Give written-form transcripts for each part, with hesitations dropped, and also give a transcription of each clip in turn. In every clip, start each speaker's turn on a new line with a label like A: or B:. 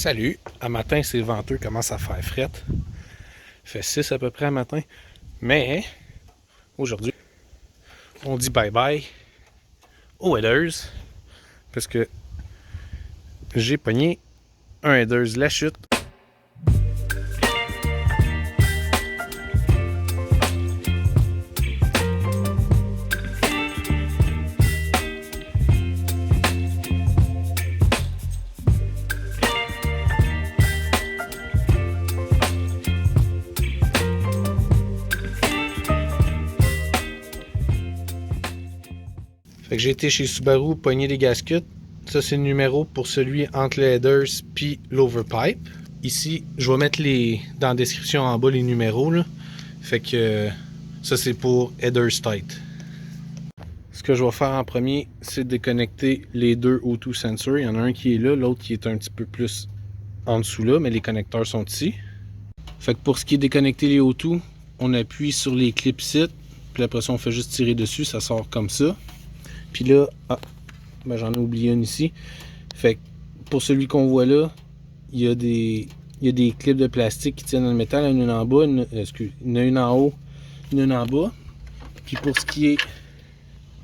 A: Salut! À matin, c'est venteux, commence à faire fret. Il fait 6 à peu près à matin. Mais aujourd'hui, on dit bye bye aux headers. Parce que j'ai pogné un headers la chute. Fait que j'ai été chez Subaru pogner des gaskets. Ça, c'est le numéro pour celui entre le headers puis l'overpipe. Ici, je vais mettre dans la description en bas les numéros. Là. Fait que ça, c'est pour headers tight. Ce que je vais faire en premier, c'est déconnecter les deux O2 sensors. Il y en a un qui est là, l'autre qui est un petit peu plus en dessous là, mais les connecteurs sont ici. Fait que pour ce qui est déconnecter les O2, on appuie sur les clips ici, puis après ça, on fait juste tirer dessus, ça sort comme ça. Puis là, j'en ai oublié une ici. Fait que pour celui qu'on voit là, il y a des clips de plastique qui tiennent dans le métal, une en bas, il y en a une en haut, une en bas. Puis pour ce qui est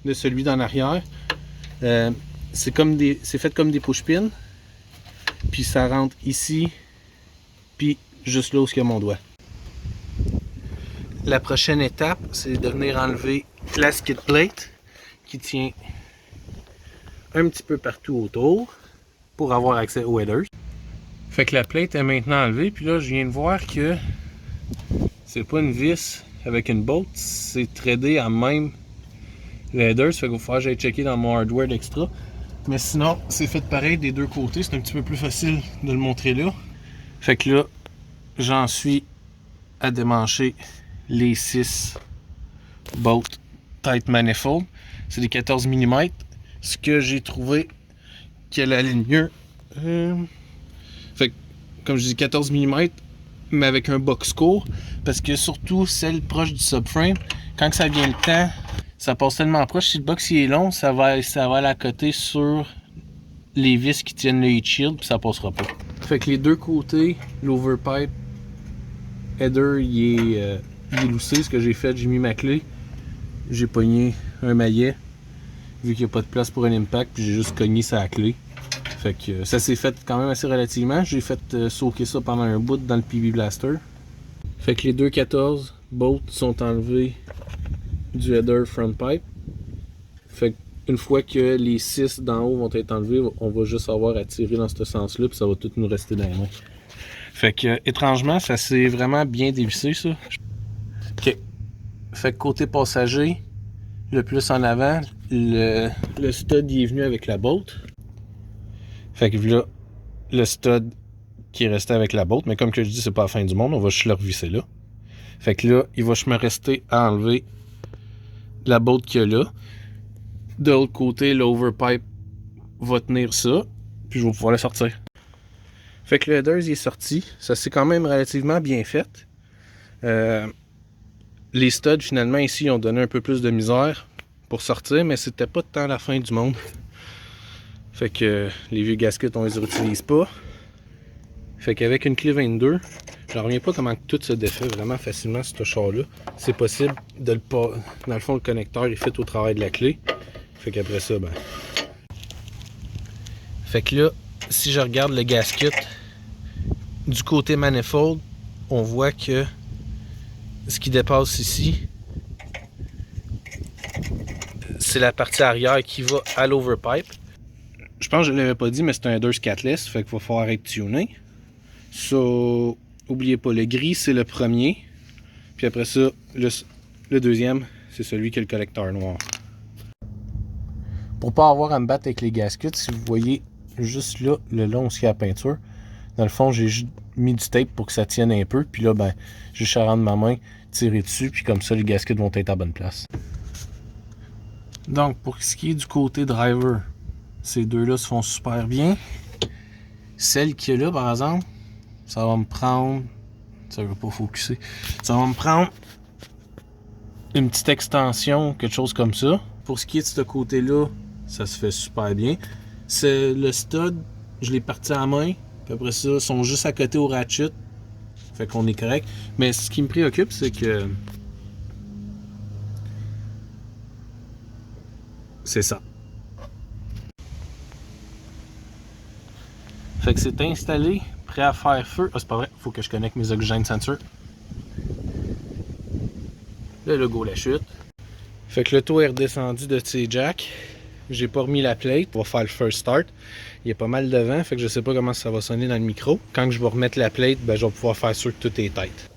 A: de celui d'en arrière, c'est fait comme des push-pins. Puis ça rentre ici, puis juste là où il y a mon doigt. La prochaine étape, c'est de venir enlever la skid plate qui tient un petit peu partout autour pour avoir accès aux headers. Fait que la plate est maintenant enlevée, puis là je viens de voir que c'est pas une vis avec une bolt, c'est threadé à même les headers, fait qu'il va falloir que j'aille checker dans mon hardware d'extra. Mais sinon, c'est fait pareil des deux côtés, c'est un petit peu plus facile de le montrer là. Fait que là, j'en suis à démancher les 6 bolts tight manifold. C'est des 14 mm. Ce que j'ai trouvé qu'elle allait mieux. Fait que, comme je dis, 14 mm, mais avec un box court. Parce que surtout, celle proche du subframe, quand ça vient le temps, ça passe tellement proche. Si le box il est long, ça va aller à côté sur les vis qui tiennent le heat shield, puis ça passera pas. Fait que les deux côtés, l'overpipe header, il est loussé. Ce que j'ai fait, j'ai mis ma clé. J'ai pogné un maillet, vu qu'il n'y a pas de place pour un impact, puis j'ai juste cogné sa clé. Fait que ça s'est fait quand même assez relativement. J'ai fait soaker ça pendant un bout dans le PB Blaster. Fait que les 2.14 bolts sont enlevés du header front pipe. Fait qu'une fois que les 6 d'en haut vont être enlevés, on va juste avoir à tirer dans ce sens-là, puis ça va tout nous rester dans les mains. Fait que étrangement, ça s'est vraiment bien dévissé ça. Ok. Fait que côté passager, le plus en avant, le stud il est venu avec la bolt. Fait que là, le stud qui est resté avec la bolt, mais comme que je dis, c'est pas la fin du monde, on va juste le revisser là. Fait que là, il va juste me rester à enlever la bolt qu'il y a là. De l'autre côté, l'overpipe va tenir ça, puis je vais pouvoir le sortir. Fait que le header il est sorti, ça s'est quand même relativement bien fait. Les studs finalement ici ont donné un peu plus de misère pour sortir, mais c'était pas tant la fin du monde. Fait que les vieux gaskets on les utilise pas. Fait qu'avec une clé 22, je reviens pas comment tout se défait vraiment facilement sur ce char-là. C'est possible de le pas. Dans le fond, le connecteur il fit au travail de la clé. Fait qu'après ça, Fait que là, si je regarde le gasket du côté manifold, on voit que ce qui dépasse ici, c'est la partie arrière qui va à l'overpipe. Je pense que je ne l'avais pas dit, mais c'est un header scatless, fait qu'il va falloir être tuné. So, oubliez pas, le gris c'est le premier, puis après ça, le deuxième, c'est celui qui a le collecteur noir. Pour pas avoir à me battre avec les gaskets, si vous voyez juste là, le long où il y a la peinture, dans le fond, j'ai juste mis du tape pour que ça tienne un peu, puis là, j'ai juste à rendre ma main, tirer dessus, puis comme ça, les gaskets vont être à bonne place. Donc, pour ce qui est du côté driver, ces deux-là se font super bien. Celle qui est là, par exemple, ça va me prendre... Ça ne veut pas focuser. Ça va me prendre une petite extension, quelque chose comme ça. Pour ce qui est de ce côté-là, ça se fait super bien. Le stud, je l'ai parti à la main. Puis après ça, ils sont juste à côté au ratchet. Fait qu'on est correct. Mais ce qui me préoccupe, c'est que... C'est ça. Fait que c'est installé, prêt à faire feu. Ah, c'est pas vrai, faut que je connecte mes oxygène sensors. Le logo la chute. Fait que le toit est redescendu de ses jacks. J'ai pas remis la plate pour faire le first start. Il y a pas mal de vent, fait que je sais pas comment ça va sonner dans le micro. Quand je vais remettre la plate, ben, je vais pouvoir faire sûr que tout est tight.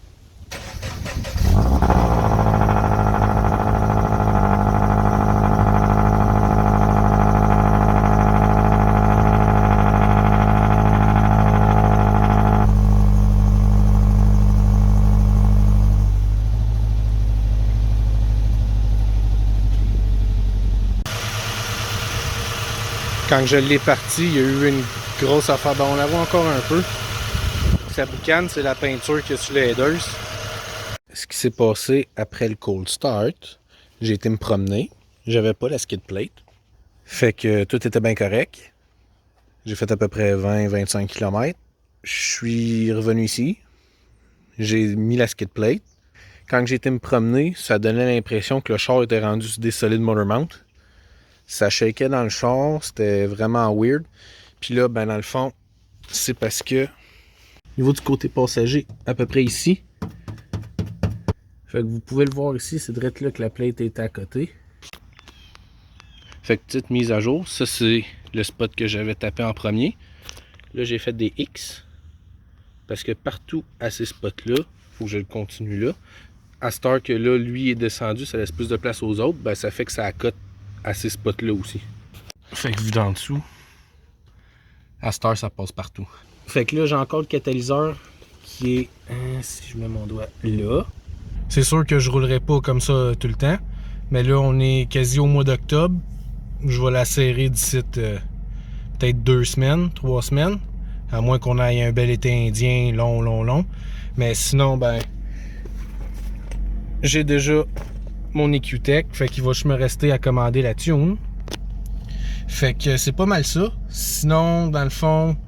A: Quand je l'ai parti, il y a eu une grosse affaire. Ben, on la voit encore un peu. Sa boucane, c'est la peinture qu'il y a sur les headers. Ce qui s'est passé après le cold start, j'ai été me promener. J'avais pas la skid plate. Fait que tout était bien correct. J'ai fait à peu près 20-25 km. Je suis revenu ici. J'ai mis la skid plate. Quand j'ai été me promener, ça donnait l'impression que le char était rendu sur des solides motor mount. Ça shakeait dans le char, c'était vraiment weird. Puis là, ben dans le fond, c'est parce que au niveau du côté passager, à peu près ici. Fait que vous pouvez le voir ici, c'est direct là que la plate est à côté. Fait que petite mise à jour, ça c'est le spot que j'avais tapé en premier. Là j'ai fait des X. Parce que partout à ces spots-là, faut que je le continue là. À cette heure que là, lui est descendu, ça laisse plus de place aux autres, ben ça fait que ça accote à ces spots-là aussi. Fait que vu d'en dessous, à cette heure, ça passe partout. Fait que là, j'ai encore le catalyseur qui est, si je mets mon doigt là. C'est sûr que je roulerai pas comme ça tout le temps, mais là, on est quasi au mois d'octobre. Je vais la serrer d'ici peut-être 2 semaines, 3 semaines, à moins qu'on ait un bel été indien long. Mais sinon, ben, j'ai déjà mon EQ-Tech, fait qu'il va juste me rester à commander la tune. Fait que c'est pas mal ça. Sinon, dans le fond,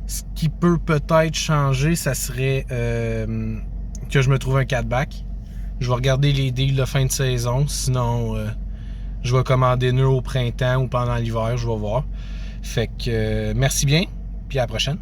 A: ce qui peut peut-être changer, ça serait que je me trouve un catback. Je vais regarder les deals de fin de saison. Sinon, je vais commander une au printemps ou pendant l'hiver, je vais voir. Fait que merci bien, puis à la prochaine.